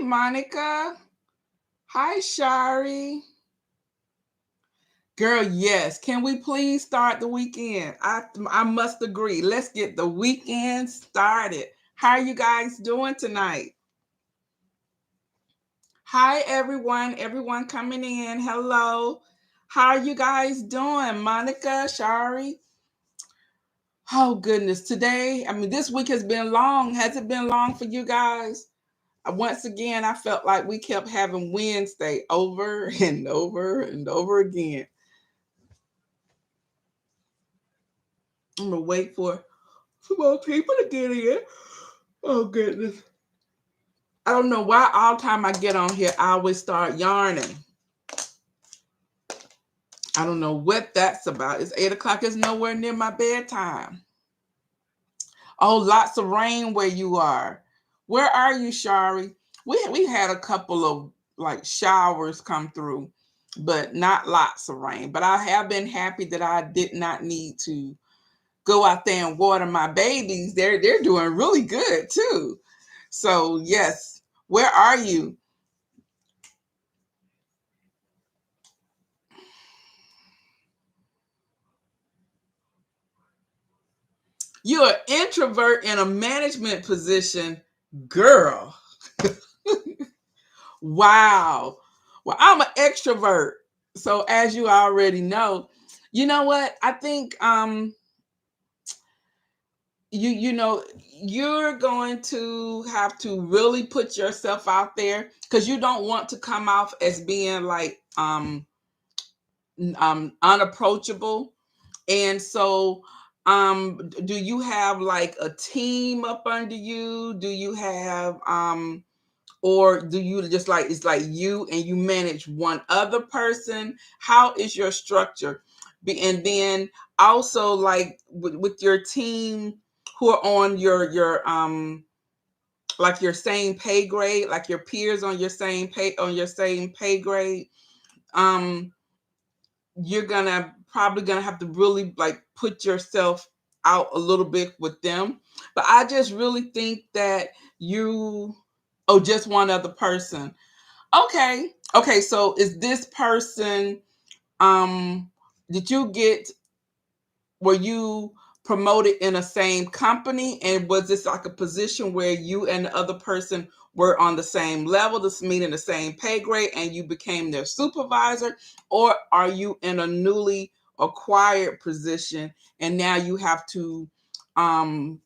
Hi, Monica. Hi, Shari. Girl, yes. Can we please start the weekend? I must agree. Let's get the weekend started. How are you guys doing tonight? Hi, everyone. Everyone coming in. Hello. How are you guys doing? Monica, Shari. Oh, goodness. Today, this week has been long. Has it been long for you guys? Once again, I felt like we kept having Wednesday over and over and over again. I'm gonna wait for some more people to get in. Oh goodness. I don't know why all the time I get on here, I always start yarning. I don't know what that's about. It's 8 o'clock, it's nowhere near my bedtime. Oh, lots of rain where you are. Where are you, Shari? We had a couple of like showers come through, but not lots of rain. But I have been happy that I did not need to go out there and water my babies. They're doing really good too. So yes, where are you? You're an introvert in a management position, girl. Wow. Well, I'm an extrovert. So as you already know, you know what? I think you know you're going to have to really put yourself out there because you don't want to come off as being like unapproachable. And so do you have like a team up under you? Do you have or do you just like it's like you and you manage one other person? How is your structure? And then also like with your team who are on your like your same pay grade, like your peers on your same pay grade. um you're gonna probably gonna have to really like put yourself out a little bit with them. But I just really think that you oh, just one other person. Okay, so is this person um did you get were you promoted in the same company, and was this like a position where you and the other person were on the same level, this meaning the same pay grade, and you became their supervisor? Or are you in a newly acquired position and now you have to um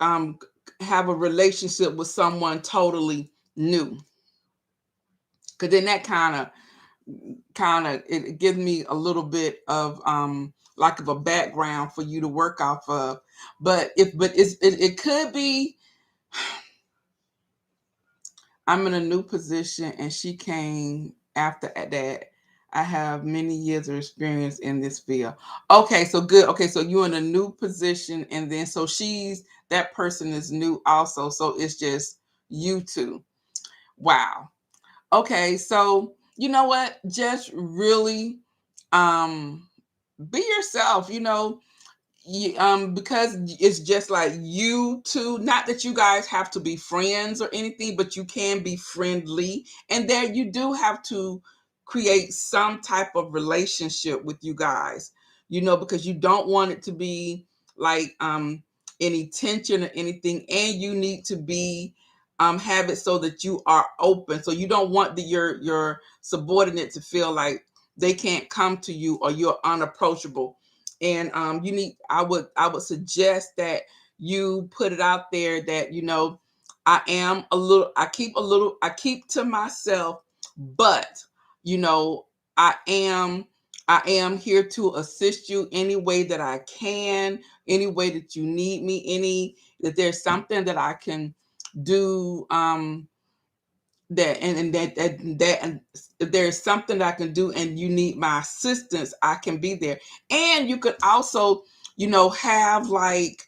um have a relationship with someone totally new? Because then that kind of it gives me a little bit of like of a background for you to work off of. But it could be I'm in a new position and she came after that. I have many years of experience in this field. Okay, so good. Okay, so you're in a new position, and then so that person is new also, so it's just you two. Wow. Okay, so you know what? Just really um be yourself, because it's just like you two, not that you guys have to be friends or anything, but you can be friendly. And there you do have to create some type of relationship with you guys, because you don't want it to be like any tension or anything. And you need to be have it so that you are open. So you don't want your subordinate to feel like they can't come to you or you're unapproachable. And I would suggest that you put it out there that I keep to myself, but you know i am I am here to assist you any way that I can, any way that you need me, any that there's something that I can do, that and that and if there's something that I can do and you need my assistance, I can be there. And you could also, have like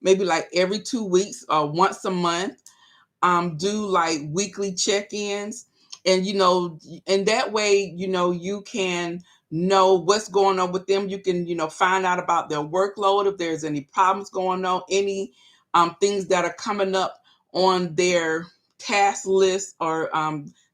maybe like every 2 weeks or once a month, do like weekly check-ins. And and that way, you can know what's going on with them. You can, find out about their workload, if there's any problems going on, any things that are coming up on their task list, or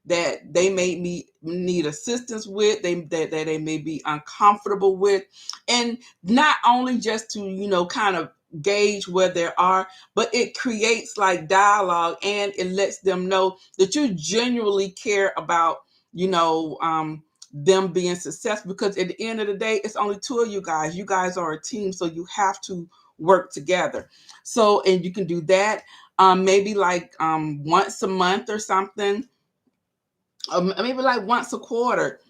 that they may need assistance with, that they may be uncomfortable with. And not only just to, kind of gauge where they are, but it creates like dialogue, and it lets them know that you genuinely care about, them being successful. Because at the end of the day, it's only two of you guys. You guys are a team, so you have to work together. So, and you can do that, maybe like once a month or something, maybe like once a quarter,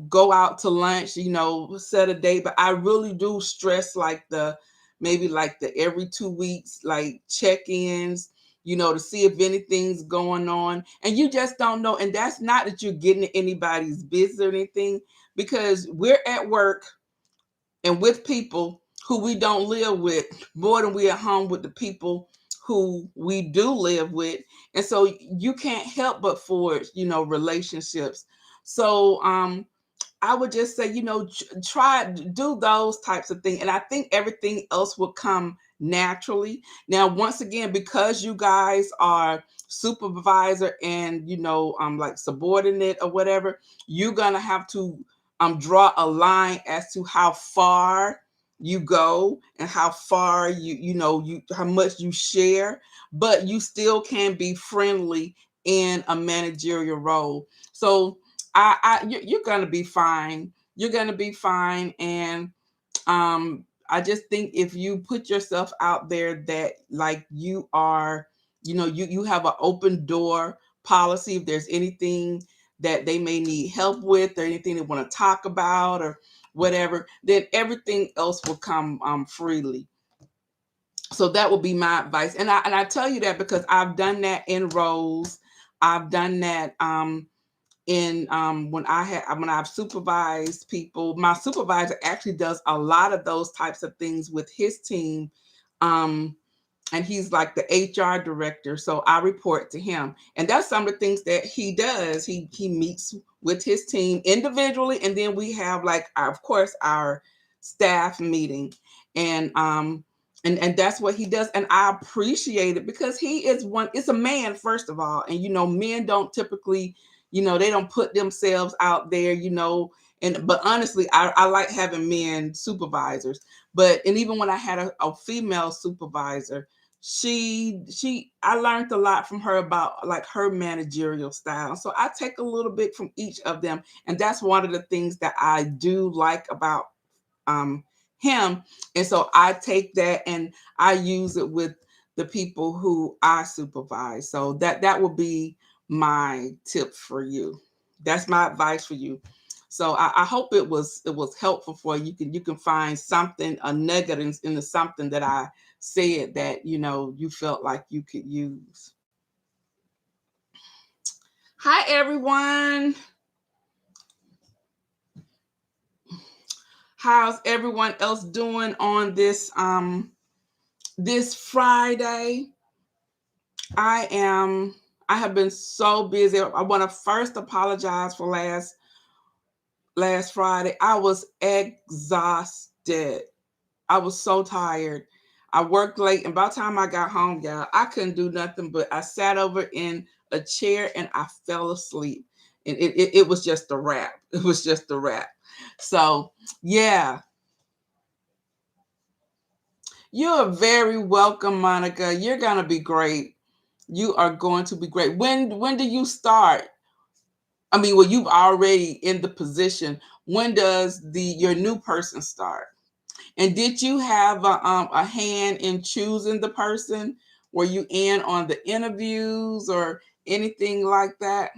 go out to lunch, set a date. But I really do stress like maybe like the every 2 weeks, like check-ins, to see if anything's going on. And you just don't know. And that's not that you're getting anybody's business or anything, because we're at work and with people who we don't live with more than we're at home with the people who we do live with. And so you can't help but forge, relationships. So I would just say, try do those types of things. And I think everything else will come naturally. Now, once again, because you guys are supervisor and, like subordinate or whatever, you're going to have to draw a line as to how far you go and how far how much you share, but you still can be friendly in a managerial role. So you're gonna be fine. You're gonna be fine. And I just think if you put yourself out there, that like you are, you have an open door policy. If there's anything that they may need help with, or anything they want to talk about or whatever, then everything else will come freely. So that would be my advice. And I tell you that because I've done that in roles. I've done that in when I've supervised people. My supervisor actually does a lot of those types of things with his team. And he's like the HR director, so I report to him. And that's some of the things that he does. He meets with his team individually, and then we have like of course our staff meeting. And that's what he does, and I appreciate it, because it's a man, first of all. And men don't typically, they don't put themselves out there, but honestly, I like having men supervisors. And even when I had a female supervisor, I learned a lot from her about like her managerial style. So I take a little bit from each of them, and that's one of the things that I do like about him. And so I take that and I use it with the people who I supervise. So that would be my tip for you. That's my advice for you. So I hope it was helpful for you. You can find something, a nugget in something that I said that you felt like you could use. Hi everyone. How's everyone else doing on this Friday? I have been so busy. I want to first apologize for last Friday. I was exhausted. I was so tired. I worked late, and by the time I got home, y'all, I couldn't do nothing, but I sat over in a chair and I fell asleep. And it was just a wrap. It was just a wrap. So yeah. You're very welcome, Monica. You're gonna be great. You are going to be great. When do you start? I mean, well, you've already in the position. When does your new person start? And did you have a hand in choosing the person? Were you in on the interviews or anything like that?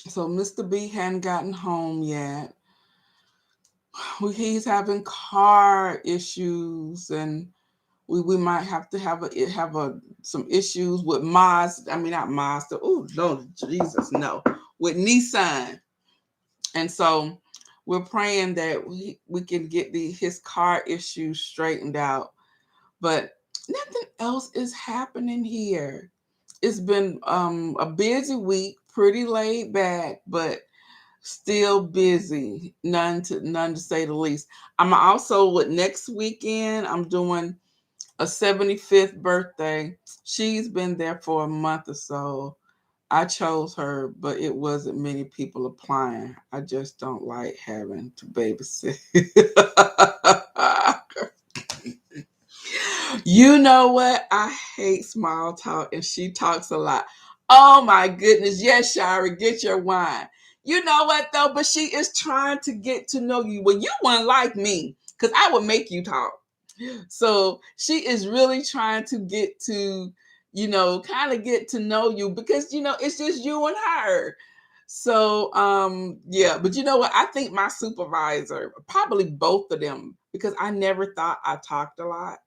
So Mr. B hadn't gotten home yet. He's having car issues, and we might have to have some issues with Mazda. I mean, not Mazda. Oh no, Jesus, no, with Nissan. And so we're praying that we can get his car issues straightened out. But nothing else is happening here. it's been a busy week, pretty laid back, but still busy. None to say the least. I'm also with next weekend. I'm doing a 75th birthday. She's been there for a month or so. I chose her, but it wasn't many people applying. I just don't like having to babysit. You know what? I hate small talk, and she talks a lot. Oh my goodness. Yes, Shira, get your wine. You know what though? But she is trying to get to know you. Well, you weren't like me, because I would make you talk. So she is really trying to get to, kind of get to know you, because it's just you and her. So yeah, but you know what? I think my supervisor, probably both of them, because I never thought I talked a lot.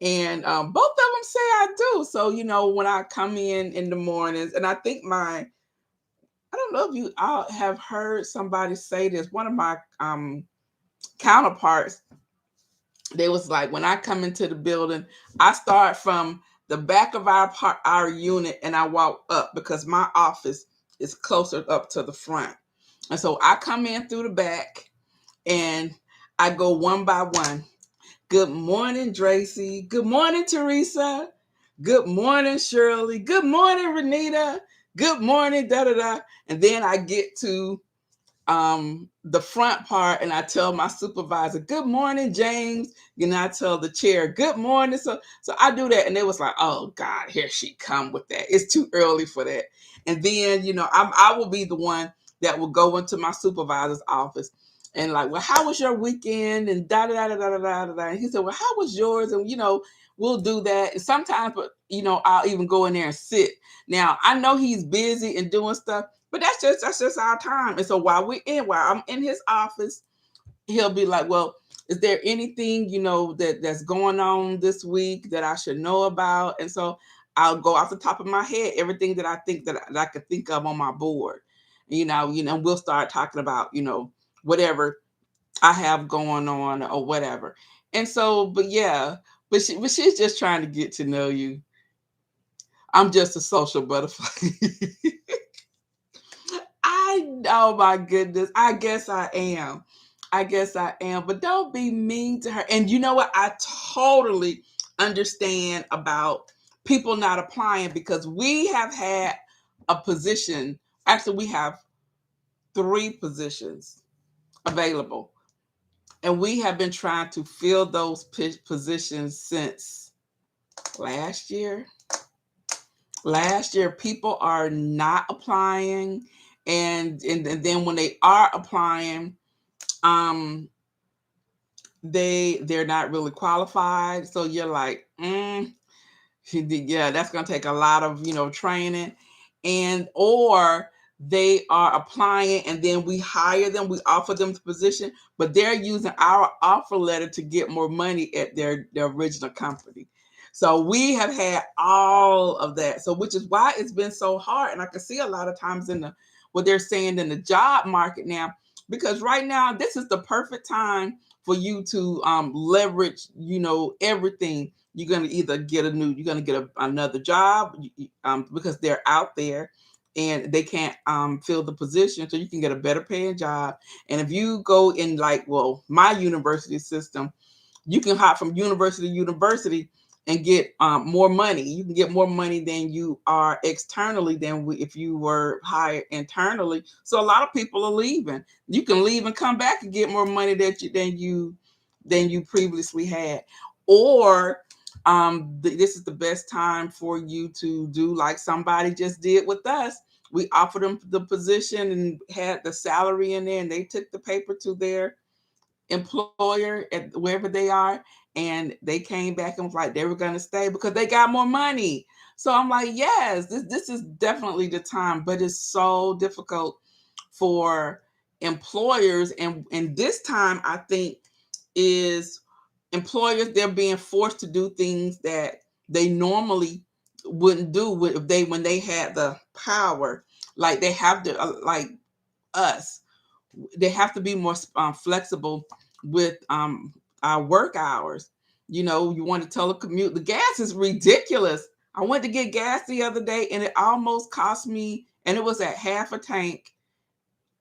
And both of them say I do. So, when I come in the mornings, and I think I don't know if you all have heard somebody say this. One of my counterparts, they was like, when I come into the building, I start from the back of our unit and I walk up, because my office is closer up to the front. And so I come in through the back and I go one by one. Good morning, Tracy. Good morning, Teresa. Good morning, Shirley. Good morning, Renita. Good morning, da da da. And then I get to the front part, and I tell my supervisor, good morning, James. And I tell the chair, good morning. So I do that, and it was like, oh God, here she come with that. It's too early for that. And then I will be the one that will go into my supervisor's office and like, well, how was your weekend? And da da da da da da da da. And he said, well, how was yours? And we'll do that. And sometimes, but I'll even go in there and sit. Now I know he's busy and doing stuff, but that's just our time. And so while I'm in his office, he'll be like, well, is there anything that's going on this week that I should know about? And so I'll go off the top of my head everything that I think that I could think of on my board. And we'll start talking about whatever I have going on or whatever. And so, but yeah, but she's just trying to get to know you. I'm just a social butterfly. Oh my goodness. I guess I am. I guess I am. But don't be mean to her. And you know what? I totally understand about people not applying, because we have had a position. Actually, we have three positions available. And we have been trying to fill those positions since last year. Last year, people are not applying. And then when they are applying, um they're not really qualified, so you're like, yeah, that's going to take a lot of training. And or they are applying, and then we hire them, we offer them the position, but they're using our offer letter to get more money at their original company. So we have had all of that, so which is why it's been so hard. And I can see a lot of times in the what they're saying in the job market now, because right now this is the perfect time for you to leverage everything. You're going to get another job, because they're out there and they can't fill the position, so you can get a better paying job. And if you go in, like, well, my university system, you can hop from university to university and get more money. You can get more money than you are externally if you were hired internally. So a lot of people are leaving. You can leave and come back and get more money than you previously had. Or this is the best time for you to do like somebody just did with us. We offered them the position and had the salary in there, and they took the paper to their employer at wherever they are, and they came back and was like they were going to stay because they got more money. So I'm like, yes, this is definitely the time, but it's so difficult for employers. And this time, I think, is employers, they're being forced to do things that they normally wouldn't do if they when they had the power. Like they have to, like us, they have to be more flexible with our work hours. You want to telecommute. The gas is ridiculous. I went to get gas the other day and it almost cost me, and it was at half a tank.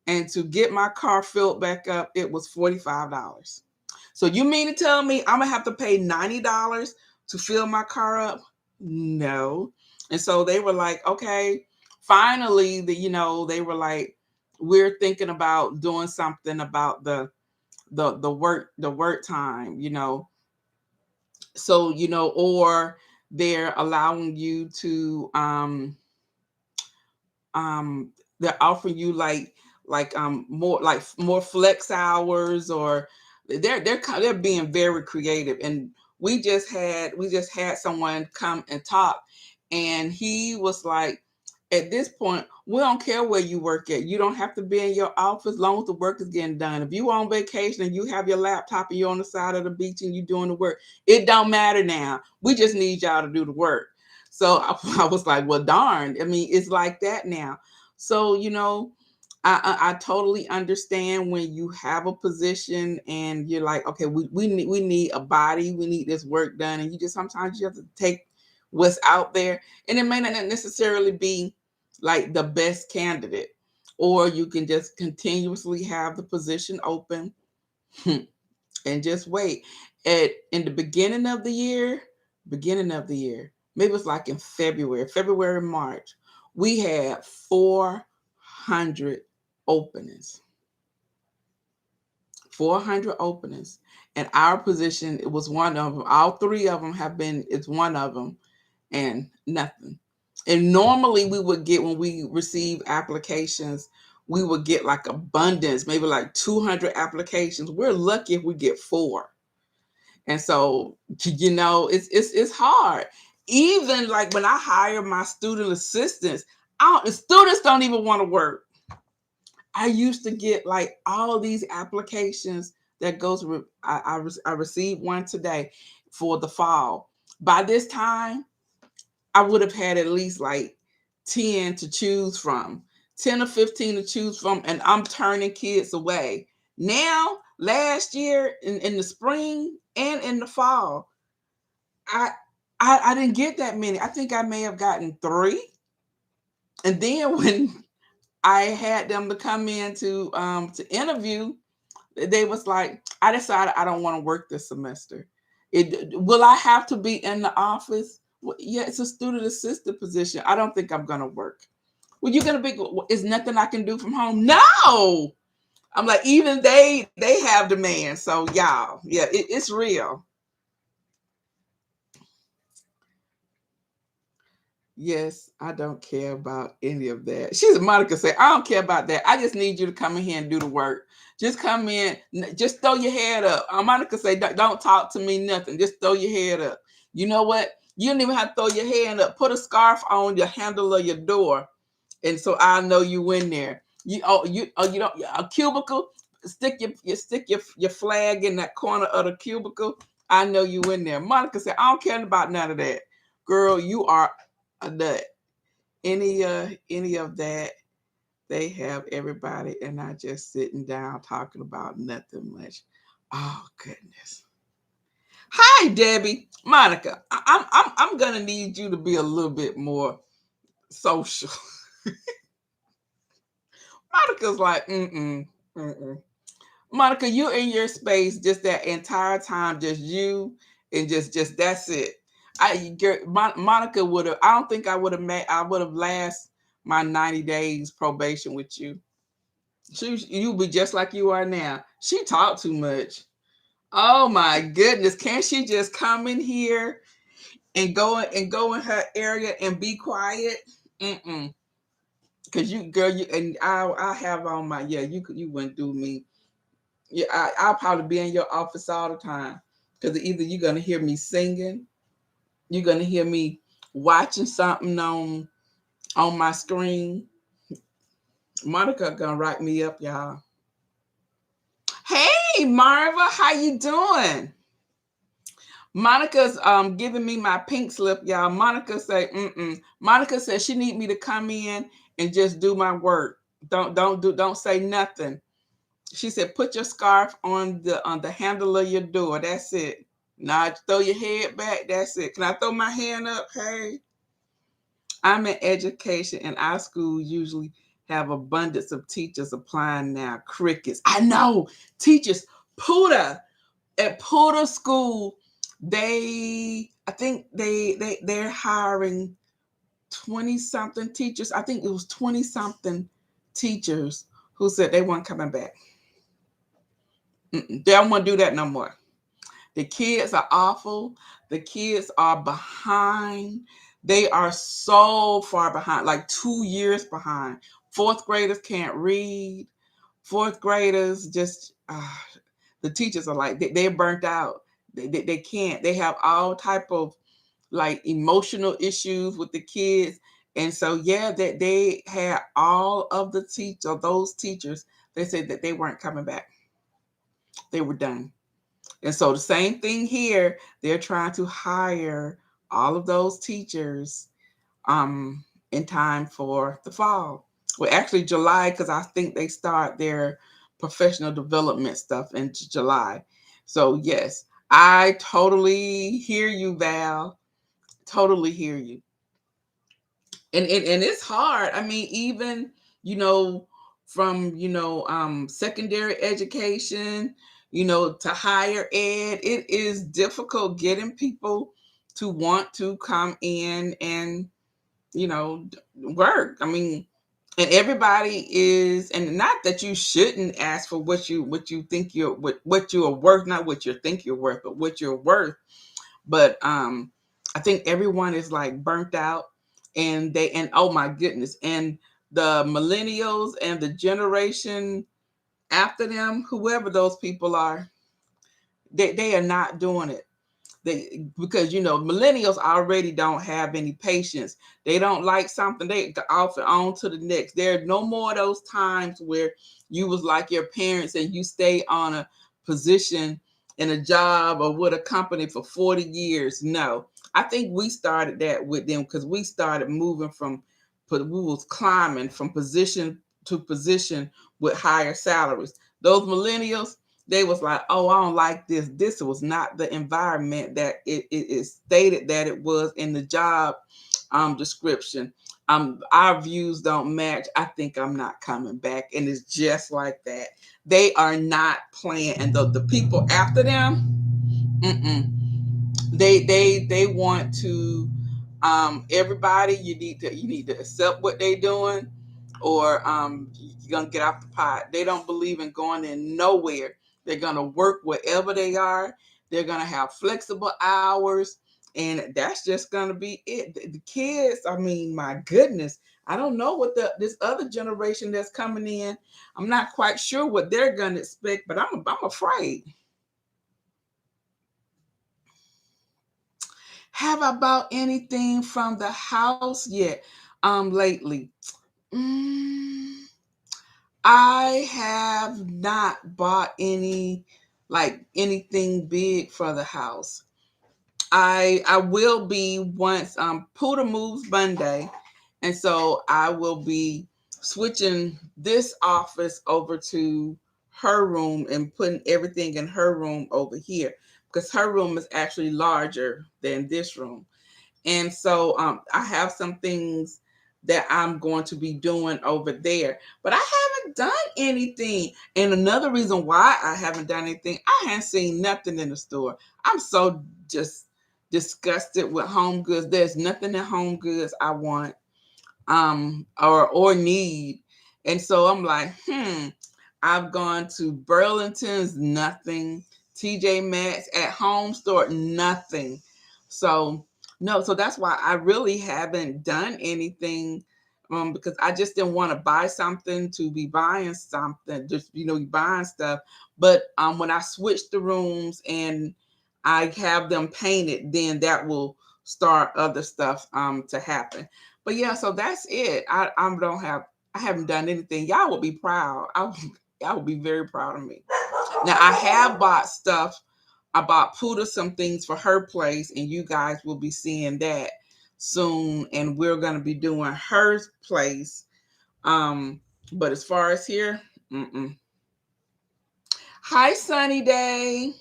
And to get my car filled back up, it was $45. So you mean to tell me I'm gonna have to pay $90 to fill my car up? No. And so they were like, okay, finally, they were like, we're thinking about doing something about the work time, so or they're allowing you to um they're offering you more flex hours, or they're being very creative. And we just had someone come and talk, and he was like, at this point, we don't care where you work at. You don't have to be in your office as long as the work is getting done. If you on vacation and you have your laptop and you're on the side of the beach and you're doing the work, it don't matter now. We just need y'all to do the work. So I was like, well, darn. I mean, it's like that now. So, I totally understand when you have a position and you're like, okay, we need a body, we need this work done, and you just sometimes you have to take what's out there, and it may not necessarily be like the best candidate, or you can just continuously have the position open and just wait. In the beginning of the year, maybe it's like in February, March, we had 400 openings. 400 openings. And our position, it was one of them. All three of them have been, it's one of them, and nothing. And normally we would get, when we receive applications, we would get like abundance, maybe like 200 applications. We're lucky if we get four. And so, it's hard. Even like when I hire my student assistants, the students don't even want to work. I used to get like all these applications that goes with. I received one today for the fall. By this time, I would have had at least like 10 to choose from, 10 or 15 to choose from, and I'm turning kids away. Now, last year in the spring and in the fall, I, I didn't get that many. I think I may have gotten three. And then when I had them to come in to interview, they was like, I decided I don't want to work this semester. Will I have to be in the office? Well, yeah, it's a student assistant position. I don't think I'm gonna work. Well, you're gonna be. Is nothing I can do from home? No. I'm like, even they have demands. So y'all, yeah, it's real. Yes, I don't care about any of that. Monica said, I don't care about that. I just need you to come in here and do the work. Just come in, just throw your head up. Monica said, don't talk to me, nothing. Just throw your head up. You know what? You don't even have to throw your hand up. Put a scarf on your handle of your door, and so I know you in there. You don't, a cubicle. Stick your flag in that corner of the cubicle. I know you in there. Monica said, I don't care about none of that. Girl, you are a nut. Any of that, they have everybody, and I just sitting down talking about nothing much. Oh goodness. Hi, Debbie. Monica, I'm gonna need you to be a little bit more social. Monica's like, mm. Monica, you're in your space just that entire time, just you, and just that's it. Monica would have. I don't think I would have met. I would have last my 90 days probation with you. You be just like you are now. She talked too much. Oh my goodness! Can't she just come in here and go in her area and be quiet? Mm. Cause you, girl, you and I have on my, yeah. You went through me. Yeah, I'll probably be in your office all the time. Cause either you're gonna hear me singing, you're gonna hear me watching something on my screen. Monica gonna write me up, y'all. Hey, Marva, how you doing? Monica's giving me my pink slip, y'all. Monica say, mm. Monica says she need me to come in and just do my work. Don't say nothing. She said, put your scarf on the handle of your door. That's it. Now throw your head back. That's it. Can I throw my hand up? Hey. I'm in education, and our school usually have abundance of teachers applying now. Crickets. I know teachers. Puda at Puda School, I think they're hiring 20 something teachers. I think it was 20 something teachers who said they weren't coming back. They don't want to do that no more. The kids are awful. The kids are behind. They are so far behind, like 2 years behind. Fourth graders can't read. Fourth graders just, the teachers are like, they're burnt out. They can't. They have all type of like emotional issues with the kids. And so, yeah, that they had all of those teachers, they said that they weren't coming back. They were done. And so the same thing here, they're trying to hire all of those teachers um, in time for the fall. Well, actually July, because I think they start their professional development stuff in July. So yes, I totally hear you, Val. Totally hear you. And it's hard. I mean, even you know, from secondary education, to higher ed, it is difficult getting people to want to come in and work. I mean, and everybody is, and not that you shouldn't ask for what you think what you are worth, not what you think you're worth, but what you're worth. But I think everyone is like burnt out, and oh my goodness, and the millennials and the generation after them, whoever those people are, they are not doing it. Because millennials already don't have any patience. They don't like something, they off and on to the next. There are no more of those times where you was like your parents and you stay on a position in a job or with a company for 40 years. No, I think we started that with them because we started moving we was climbing from position to position with higher salaries. Those millennials, they was like, oh, I don't like this. This was not the environment that it is stated that it was in the job description. Our views don't match. I think I'm not coming back. And it's just like that. They are not playing. And the people after them, mm-mm, they want to everybody, you need to accept what they're doing, or you're gonna get off the pot. They don't believe in going in nowhere. They're gonna work wherever they are. They're gonna have flexible hours, and that's just gonna be it. The kids, I mean, my goodness, I don't know what this other generation that's coming in. I'm not quite sure what they're gonna expect, but I'm afraid. Have I bought anything from the house yet? Lately. Mm, I have not bought anything big for the house. I will be once Puda moves Monday, and so I will be switching this office over to her room and putting everything in her room over here because her room is actually larger than this room. And so I have some things that I'm going to be doing over there, but I haven't done anything. And another reason why I haven't done anything, I haven't seen nothing in the store. I'm so just disgusted with Home Goods. There's nothing in Home Goods I want or need. And so I'm like, I've gone to Burlington's, nothing. TJ Maxx, at home store, nothing. So no, so that's why I really haven't done anything. Because I just didn't want to buy something to be buying something, just buying stuff. But when I switch the rooms and I have them painted, then that will start other stuff to happen. But yeah, so that's it. I haven't done anything. Y'all will be proud. Y'all will be very proud of me. Now I have bought stuff. I bought Puda some things for her place, and you guys will be seeing that soon. And we're gonna be doing her place. But as far as here, mm-mm. Hi, Sunny Day.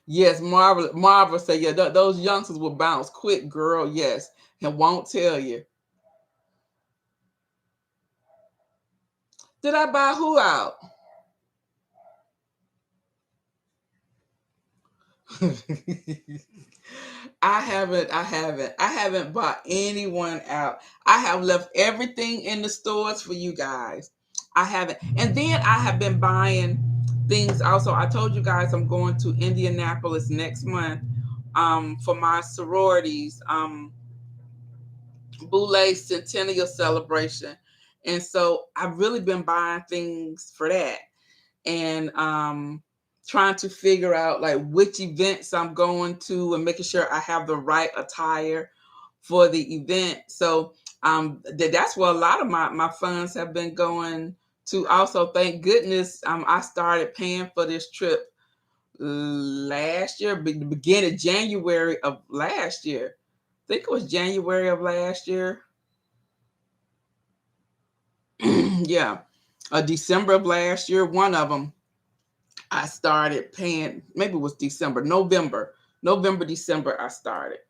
Yes, Marvel said, yeah, those youngsters will bounce quick, girl. Yes, and won't tell you. Did I buy who out? I haven't bought anyone out. I have left everything in the stores for you guys. I haven't. And then I have been buying things also. I told you guys I'm going to Indianapolis next month for my sororities Boulay Centennial celebration. And so I've really been buying things for that. And trying to figure out like which events I'm going to and making sure I have the right attire for the event. So that's where a lot of my funds have been going to. Also, thank goodness I started paying for this trip last year, the beginning of January of last year. I think it was January of last year. Yeah, December of last year, one of them I started paying. Maybe it was November, December. I started,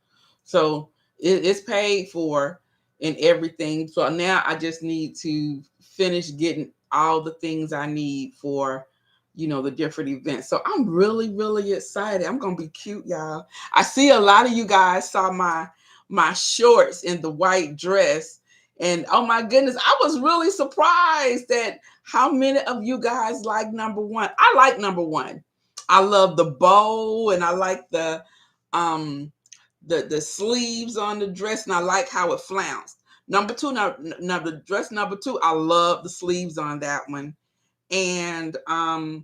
so it's paid for and everything. So now I just need to finish getting all the things I need for, the different events. So I'm really, really excited. I'm gonna be cute, y'all. I see a lot of you guys saw my shorts in the white dress. And oh my goodness, I was really surprised that how many of you guys like number one. I like number one. I love the bow and I like um the sleeves on the dress and I like how it flounced. Number two, now the dress number two, I love the sleeves on that one. And I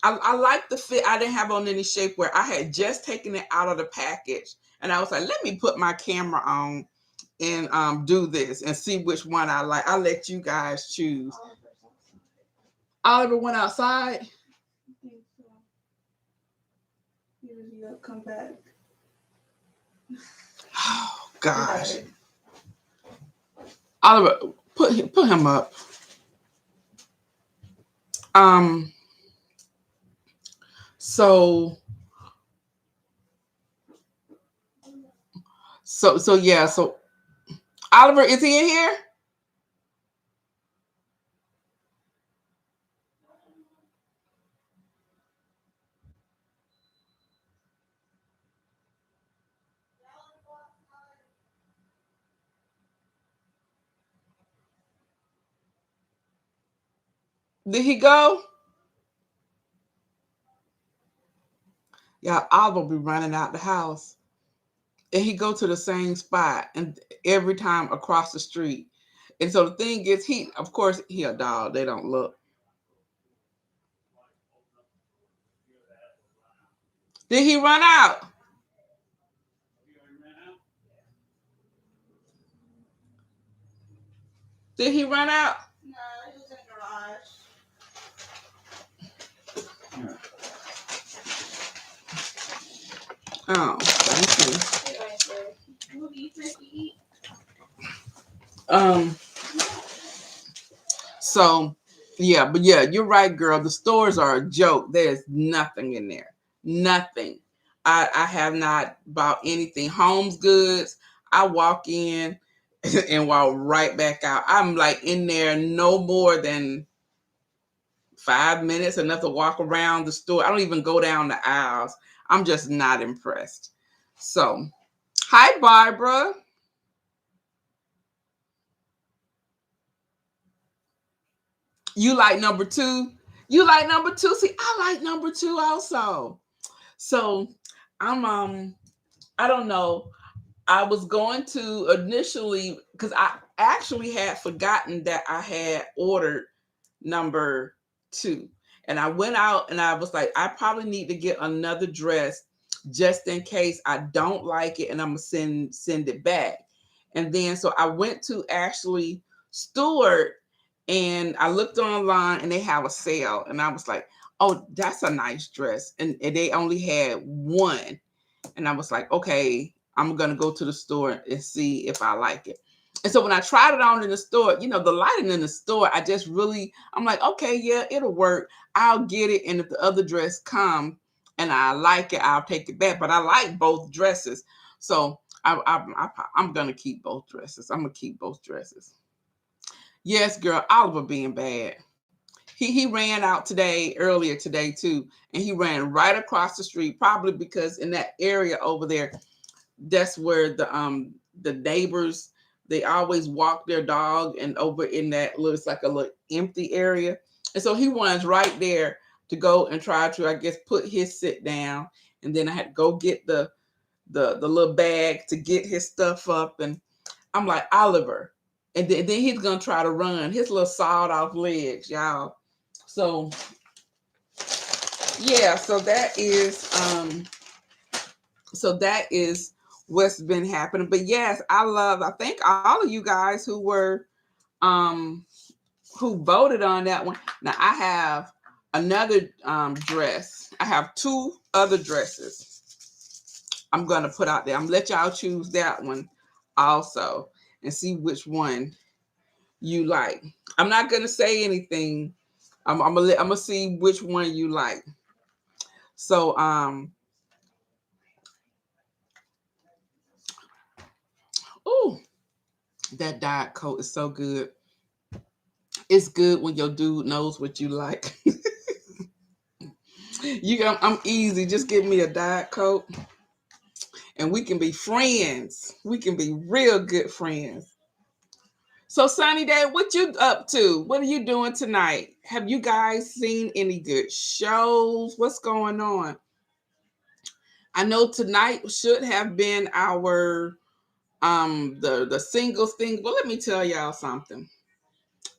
like the fit. I didn't have on any shapewear. I had just taken it out of the package and I was like, let me put my camera on and do this and see which one I like. I'll let you guys choose. Oliver went outside. I think so. He'll come back. Oh gosh. Oliver, put him up. Um. So. So yeah. So Oliver, is he in here? Did he go? Yeah, Oliver be running out the house, and he go to the same spot, and every time across the street. And so the thing is, of course, he a dog. They don't look. Did he run out? Did he run out? No, he was in the garage. Oh, thank you. Um. So, yeah, but yeah, you're right, girl. The stores are a joke. There's nothing in there. Nothing. I have not bought anything. Home's goods. I walk in and walk right back out. I'm like in there no more than 5 minutes, enough to walk around the store. I don't even go down the aisles. I'm just not impressed. So, hi, Barbara. You like number two? You like number two? See, I like number two also. So I don't know. I was going to initially because I actually had forgotten that I had ordered number two. And I went out and I was like, I probably need to get another dress just in case I don't like it and I'm gonna send it back. And then so I went to actually Stewart and I looked online and they have a sale. And I was like, oh, that's a nice dress. And they only had one. And I was like, okay, I'm gonna go to the store and see if I like it. And so when I tried it on in the store, the lighting in the store, I'm like, okay, yeah, it'll work. I'll get it. And if the other dress come and I like it, I'll take it back. But I like both dresses. So I'm going to keep both dresses. I'm going to keep both dresses. Yes, girl, Oliver being bad. He ran out earlier today too. And he ran right across the street, probably because in that area over there, that's where the neighbors, they always walk their dog, and over in that looks like a little empty area, and so he runs right there to go and try to, I guess, put his sit down. And then I had to go get the little bag to get his stuff up, and I'm like, Oliver. And then he's gonna try to run his little sawed off legs, y'all. So yeah, so that is what's been happening. But yes, I thank all of you guys um who voted on that one. Now I have another dress. I have two other dresses I'm gonna put out there. I'm gonna let y'all choose that one also and see which one you like. I'm not gonna say anything. I'm gonna see which one you like. So oh, that diet coat is so good. It's good when your dude knows what you like. I'm easy. Just give me a diet coke, and we can be friends. We can be real good friends. So, Sunny Day, what you up to? What are you doing tonight? Have you guys seen any good shows? What's going on? I know tonight should have been our the singles thing. Well, let me tell y'all something.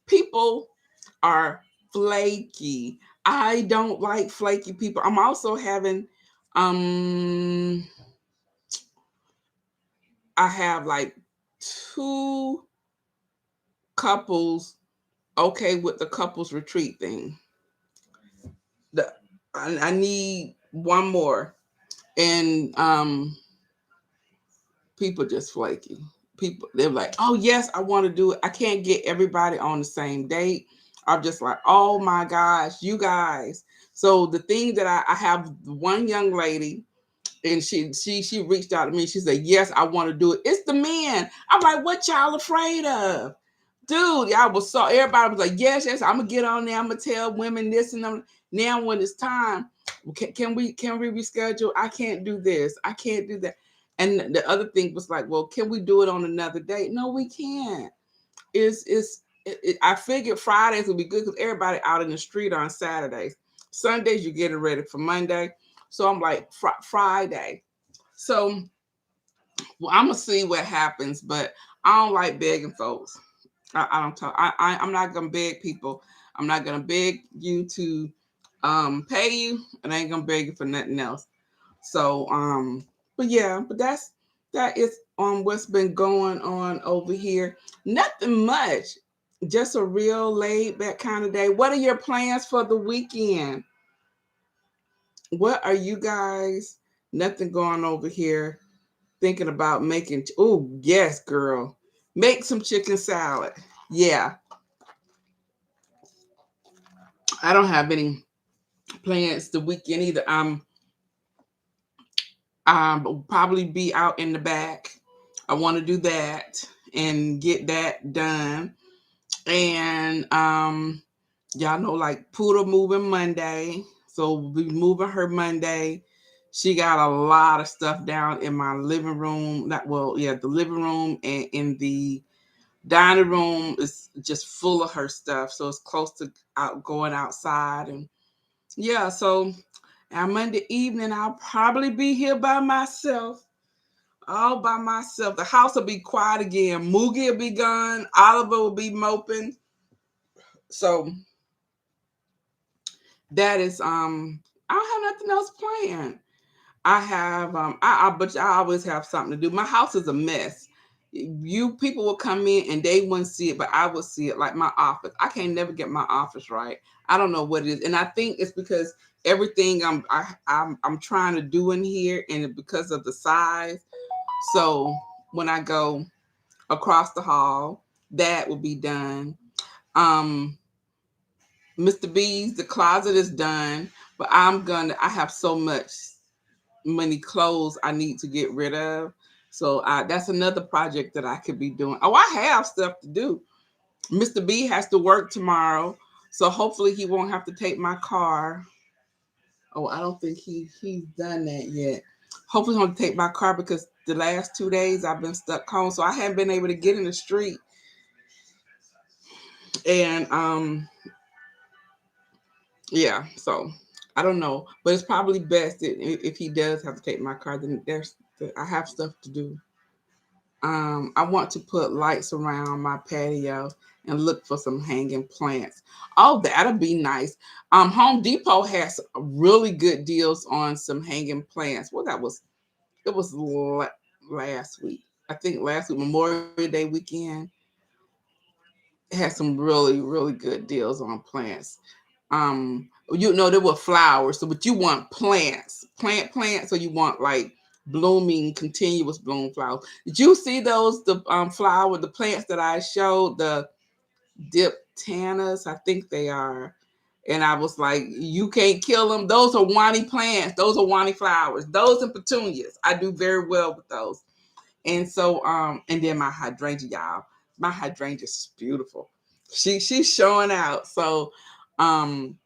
People are flaky. I don't like flaky people. I'm also having um I have like two couples okay with the couples retreat thing. The I need one more. And people just flaky. People, they're like, oh yes, I want to do it. I can't get everybody on the same date. I'm just like, oh my gosh, you guys. So the thing that I have one young lady, and she reached out to me. She said, yes, I want to do it. It's the men. I'm like, what y'all afraid of? Dude, y'all was so everybody was like, yes, yes, I'm gonna get on there. I'm gonna tell women this and them. Now when it's time, can we reschedule? I can't do this. I can't do that. And the other thing was like, well, can we do it on another date? No, we can't. I figured Fridays would be good because everybody out in the street on Saturdays. Sundays you're getting ready for Monday. So I'm like Friday. So well, I'm gonna see what happens, but I don't like begging folks. I don't talk. I'm not gonna beg people. I'm not gonna beg you to pay you, and I ain't gonna beg you for nothing else. So but yeah, but that is what's been going on over here. Nothing much. Just a real laid back kind of day. What are your plans for the weekend? What are you guys? Nothing going over here. Thinking about making. Oh yes, girl. Make some chicken salad. Yeah, I don't have any plans the weekend either. Will probably be out in the back. I want to do that and get that done. And y'all know, like Poodle moving Monday, so we'll be moving her Monday. She got a lot of stuff down in my living room. The living room and in the dining room is just full of her stuff. So it's close to going outside. And yeah, so on Monday evening, I'll probably be here by myself, all by myself. The house will be quiet again. Moogie will be gone. Oliver will be moping. So that is I don't have nothing else planned. I have but I always have something to do. My house is a mess. You people will come in and they wouldn't see it, but I will see it. Like my office, I can't never get my office right. I don't know what it is, and I think it's because everything I'm trying to do in here, and because of the size. So when I go across the hall. That will be done. Um, Mr. B's, the closet is done, but I have so much many clothes I need to get rid of. So that's another project that I could be doing. Oh, I have stuff to do. Mr. B has to work tomorrow, so hopefully he won't have to take my car. Oh, I don't think he's done that yet. Hopefully he'll take my car because the last 2 days I've been stuck home, so I haven't been able to get in the street. And yeah, so I don't know, but it's probably best if he does have to take my car. Then I have stuff to do. I want to put lights around my patio and look for some hanging plants. Oh, that'll be nice. Home Depot has really good deals on some hanging plants. Well, it was last week. I think last week, Memorial Day weekend, had some really good deals on plants. There were flowers, so but you want plants, or you want like blooming, continuous bloom flowers. Did you see those the plants that I showed, the diptanas? I think they are. And I was like, you can't kill them. Those are Juani plants. Those are Juani flowers. Those and petunias. I do very well with those. And so, and then my hydrangea, y'all. My hydrangea is beautiful. She's showing out. So, um,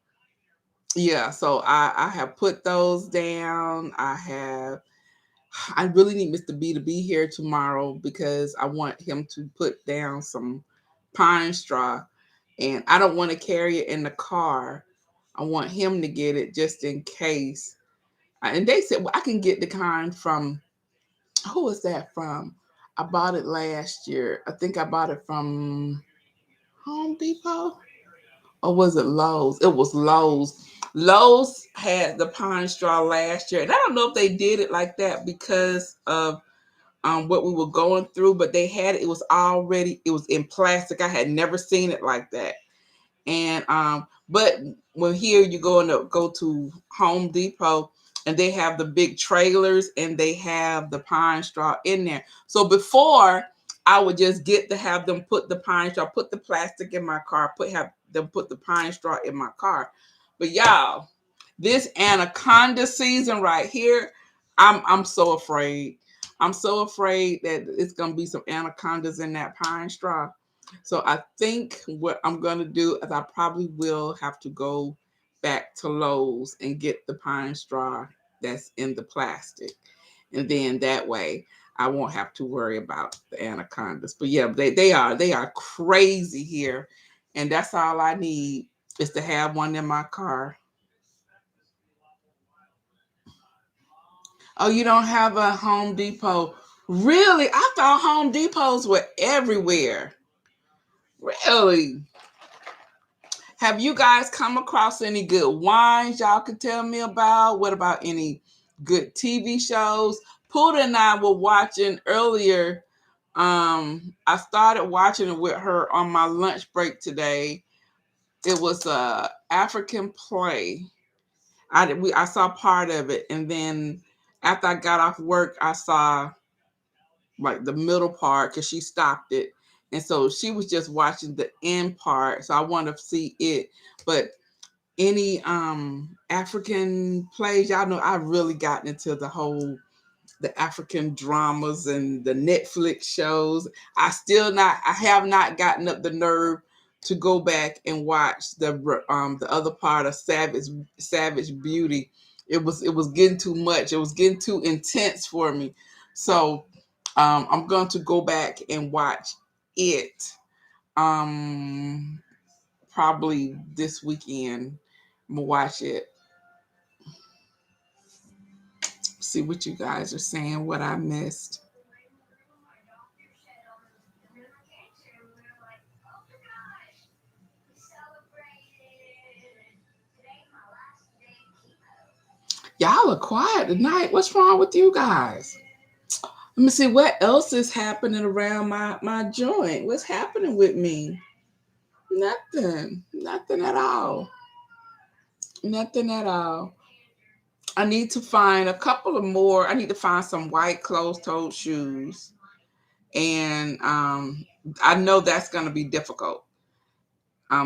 yeah. So I have put those down. I really need Mr. B to be here tomorrow because I want him to put down some pine straw, and I don't want to carry it in the car. I want him to get it just in case. And they said, well, I can get the kind from, who is that from? I bought it last year. I think I bought it from Home Depot, or was it Lowe's? It was Lowe's. Lowe's had the pine straw last year, and I don't know if they did it like that because of what we were going through, but they had it. It was in plastic. I had never seen it like that. And but when here you go to Home Depot, and they have the big trailers and they have the pine straw in there. So before, I would just get to have them put the pine straw, put the plastic in my car, have them put the pine straw in my car. But y'all, this anaconda season right here, I'm so afraid. I'm so afraid that it's gonna be some anacondas in that pine straw. So I think what I'm gonna do is I probably will have to go back to Lowe's and get the pine straw that's in the plastic. And then that way I won't have to worry about the anacondas. But yeah, they are crazy here. And that's all I need is to have one in my car. Oh, you don't have a Home Depot. Really? I thought Home Depots were everywhere. Really? Have you guys come across any good wines y'all could tell me about? What about any good TV shows? Puda and I were watching earlier. I started watching it with her on my lunch break today. It was a African play. I saw part of it, and then after I got off work, I saw like the middle part because she stopped it, and so she was just watching the end part. So I want to see it, but any African plays, y'all know I've really gotten into the African dramas and the Netflix shows. I have not gotten up the nerve to go back and watch the other part of Savage Beauty. It was getting too much. It was getting too intense for me. So I'm going to go back and watch it. Um, Probably this weekend. I'm gonna watch it. See what you guys are saying. What I missed. Y'all are quiet tonight. What's wrong with you guys? Let me see what else is happening around my joint. What's happening with me? Nothing. Nothing at all. Nothing at all. I need to find a couple of more. I need to find some white closed-toed shoes. And I know that's going to be difficult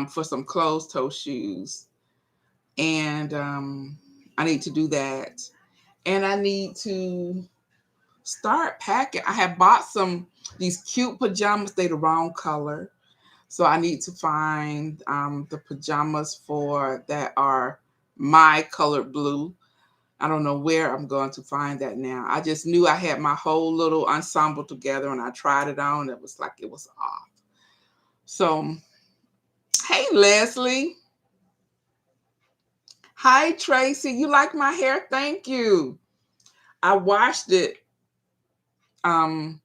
for some closed toe shoes. And I need to do that. And I need to start packing. I have bought these cute pajamas. They the wrong color. So I need to find the pajamas for that are my colored blue. I don't know where I'm going to find that now. I just knew I had my whole little ensemble together and I tried it on. It was like it was off. So, hey, Leslie. Hi, Tracy. You like my hair? Thank you. I washed it. Um,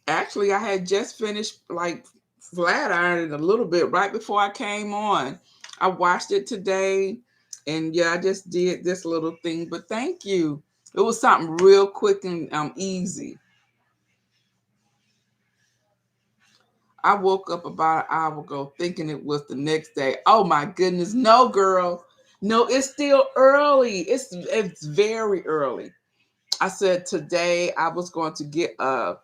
Actually, I had just finished like flat ironing a little bit right before I came on. I washed it today, and yeah, I just did this little thing. But thank you. It was something real quick and easy. I woke up about an hour ago thinking it was the next day. Oh my goodness, no, girl, no, it's still early. It's very early. I said today I was going to get a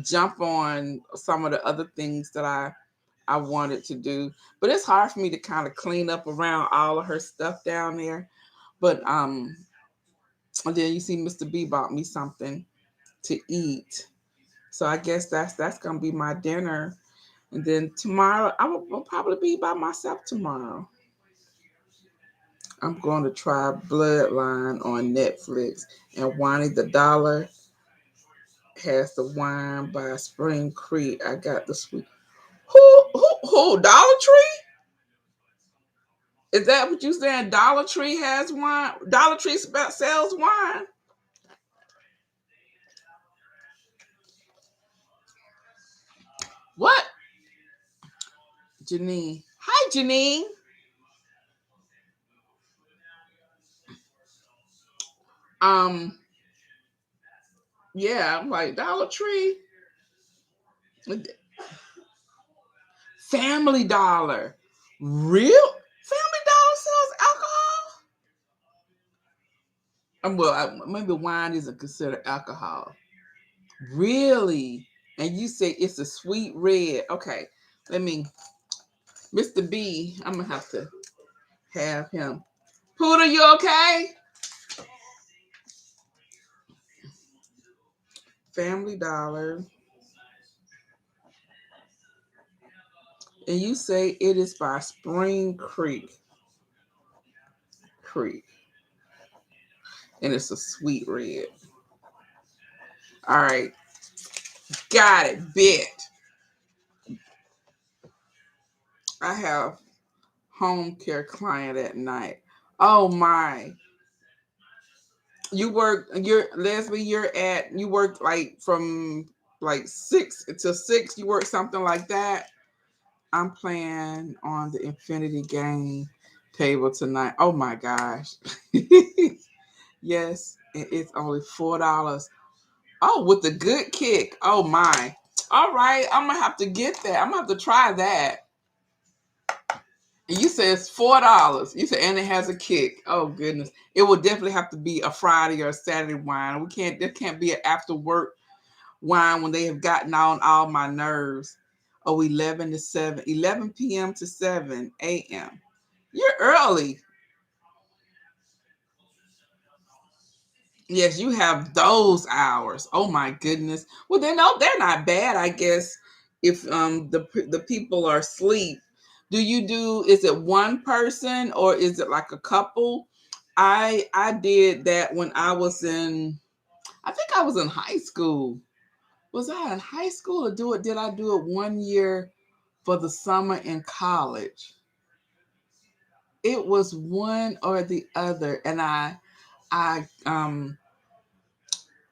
jump on some of the other things that I wanted to do, but it's hard for me to kind of clean up around all of her stuff down there. But and then you see Mr. B bought me something to eat, so I guess that's gonna be my dinner. And then tomorrow I'll probably be by myself tomorrow. I'm going to try Bloodline on Netflix, and Juani the Dollar has the wine by Spring Creek. I got the sweet. Who? Dollar Tree? Is that what you saying? Dollar Tree has wine. Dollar Tree sells wine. What? Janine. Hi, Janine. Um. Yeah, I'm like Dollar Tree. Family Dollar. Real? Family Dollar sells alcohol? Maybe wine isn't considered alcohol. Really? And you say it's a sweet red. Okay. Let me, Mr. B, I'm going to have to have him. Poodle, you okay? Family Dollar. And you say it is by Spring Creek. Creek. And it's a sweet red. All right. Got it. Bit. I have home care client at night. Oh my. You're Leslie, you work like from like 6 to 6. You work something like that. I'm playing on the Infinity game table tonight. Oh my gosh. Yes, and it's only $4. Oh, with the good kick. Oh my. All right, I'm gonna have to get that. I'm gonna have to try that. And you said it's $4. You said and it has a kick. Oh goodness. It will definitely have to be a Friday or a Saturday wine. There can't be an after work wine when they have gotten on all my nerves. Oh, 11 to 7. 11 p.m. to 7 a.m. You're early. Yes, you have those hours. Oh my goodness. Well, they're not bad, I guess. If the people are asleep, is it one person or is it like a couple? I did that when I think I was in high school. Was I in high school or did I do it one year for the summer in college? It was one or the other, and I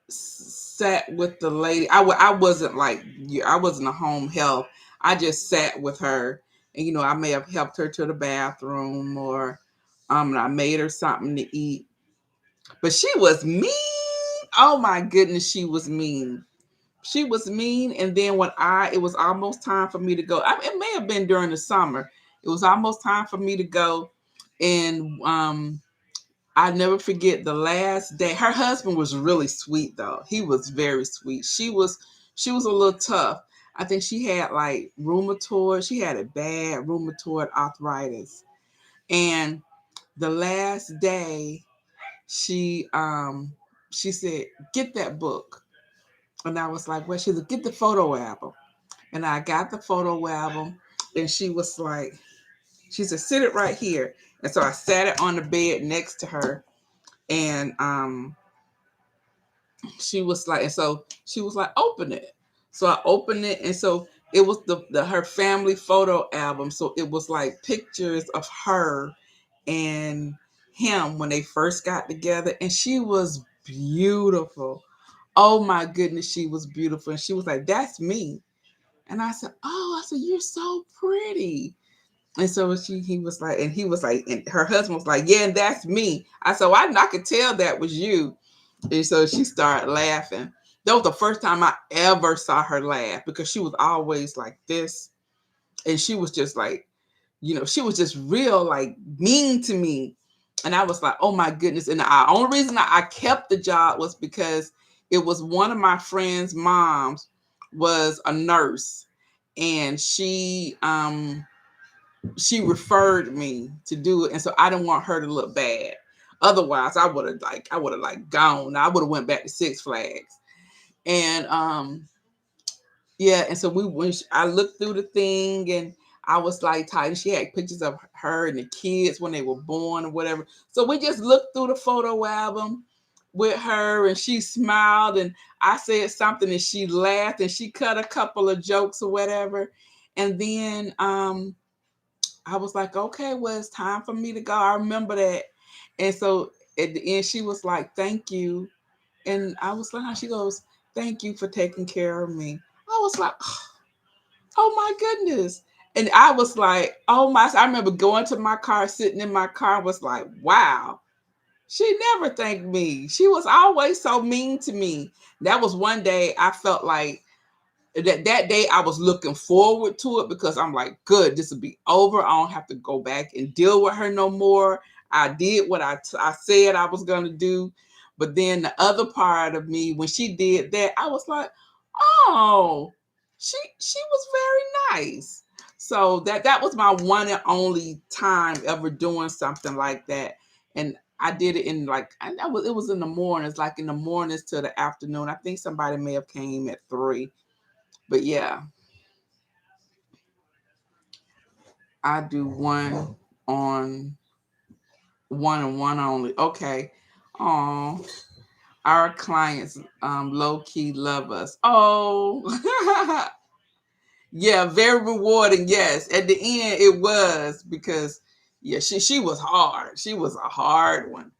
sat with the lady. I wasn't like I wasn't a home health. I just sat with her, and I may have helped her to the bathroom or I made her something to eat. But she was mean. Oh my goodness, she was mean. She was mean. And then it was almost time for me to go. It may have been during the summer. It was almost time for me to go, and I never forget the last day. Her husband was really sweet though. He was very sweet. She was a little tough. I think she had like rheumatoid. She had a bad rheumatoid arthritis. And the last day, she she said, "Get that book." And I was like, "Well," she said, "Get the photo album." And I got the photo album, and she was like, she said, "Sit it right here." And so I sat it on the bed next to her, and she was like, and so she was like, "Open it." So I opened it, and so it was the her family photo album. So it was like pictures of her and him when they first got together, and she was beautiful. Oh my goodness, she was beautiful. And she was like, "That's me." And I said, "Oh," I said, "You're so pretty." And so he was like, and he was like, and her husband was like, "Yeah, and that's me." I said, "Well, I could tell that was you." And so she started laughing. That was the first time I ever saw her laugh, because she was always like this. And she was just like, she was just real, like mean to me. And I was like, oh my goodness. And the only reason I kept the job was because it was one of my friend's moms was a nurse, and she referred me to do it. And so I didn't want her to look bad. Otherwise, I would have gone. I would have went back to Six Flags. And yeah, and so I looked through the thing, and I was like tight. She had pictures of her and the kids when they were born or whatever. So we just looked through the photo album with her, and she smiled, and I said something, and she laughed, and she cut a couple of jokes or whatever. And then I was like, okay, well, it's time for me to go. I remember that. And so at the end, she was like, "Thank you." And I was like, she goes, "Thank you for taking care of me." I was like, oh my goodness. And I was like, oh my, I remember going to my car, sitting in my car, was like, wow, she never thanked me. She was always so mean to me. That was one day I felt like that day I was looking forward to it, because I'm like, good, this will be over. I don't have to go back and deal with her no more. I did what I said I was going to do. But then the other part of me, when she did that, I was like, oh, she was very nice. So that was my one and only time ever doing something like that. And I did it in like, it was in the mornings, like in the mornings to the afternoon. I think somebody may have came at 3. But yeah, I do on one and one only. Okay. Oh, our clients low key love us. Oh, yeah, very rewarding. Yes, at the end it was, because yeah, she was hard. She was a hard one.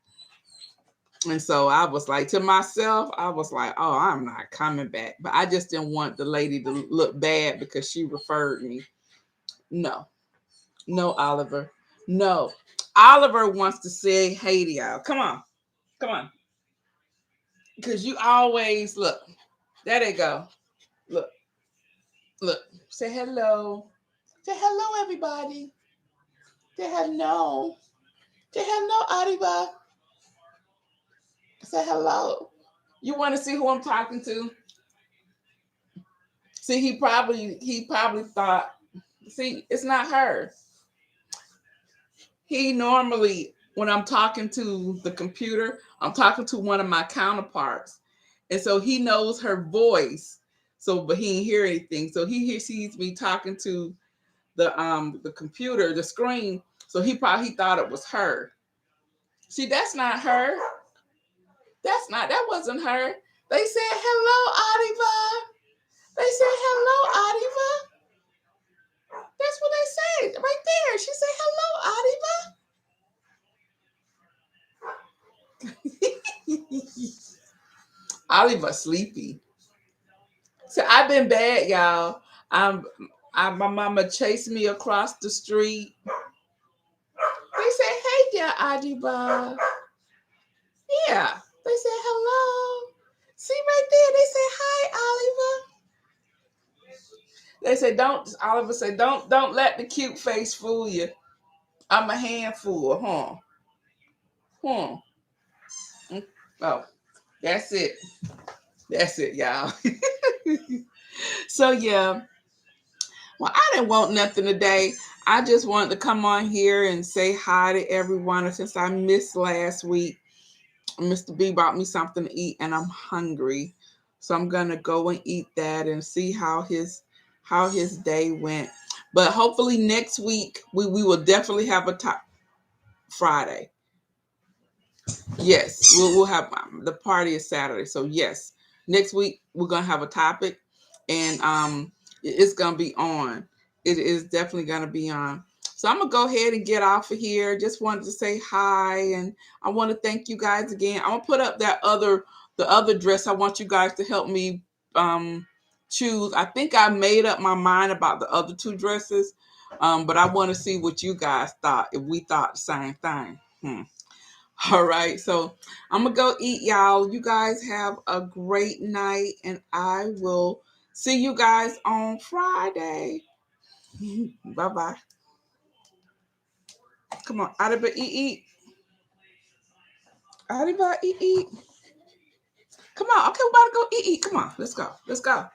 And so I was like, to myself, I was like, oh, I'm not coming back. But I just didn't want the lady to look bad because she referred me. No, no, Oliver. No. Oliver wants to say hey to y'all. Come on. Come on. Because you always look. There they go. Look. Look. Say hello. Say hello, everybody. Say hello. Say hello, Oliver. Say hello. You want to see who I'm talking to? See, he probably thought, see, it's not her. He normally, when I'm talking to the computer, I'm talking to one of my counterparts. And so he knows her voice. So, but he didn't hear anything. So he sees me talking to the computer, the screen. So he thought it was her. See, that's not her. That wasn't her. They said hello, Adiva. They said hello, Adiva. That's what they said right there. She said hello, Adiva. Oliver sleepy. So I've been bad, y'all. I'm my mama chased me across the street. They said, "Hey there, Adiba." Yeah. They said hello. See right there. They said hi, Oliver. They said don't. Oliver said don't let the cute face fool you. I'm a handful, huh? Hmm. Oh, that's it. That's it, y'all. So yeah, well, I didn't want nothing today. I just wanted to come on here and say hi to everyone. And since I missed last week, Mr. B bought me something to eat, and I'm hungry, so I'm gonna go and eat that and see how his day went. But hopefully next week we will definitely have a top Friday. Yes, we'll have the party is Saturday. So yes, next week we're gonna have a topic, and it's gonna be on. It is definitely gonna be on. So I'm gonna go ahead and get off of here. Just wanted to say hi, and I want to thank you guys again. I'm gonna put up the other dress. I want you guys to help me choose. I think I made up my mind about the other two dresses, but I want to see what you guys thought. If we thought the same thing. All right, so I'm gonna go eat, y'all. You guys have a great night, and I will see you guys on Friday. Bye bye. Come on, Adiba eat eat. Adiba eat eat. Come on, okay, we about to go eat eat. Come on, let's go. Let's go.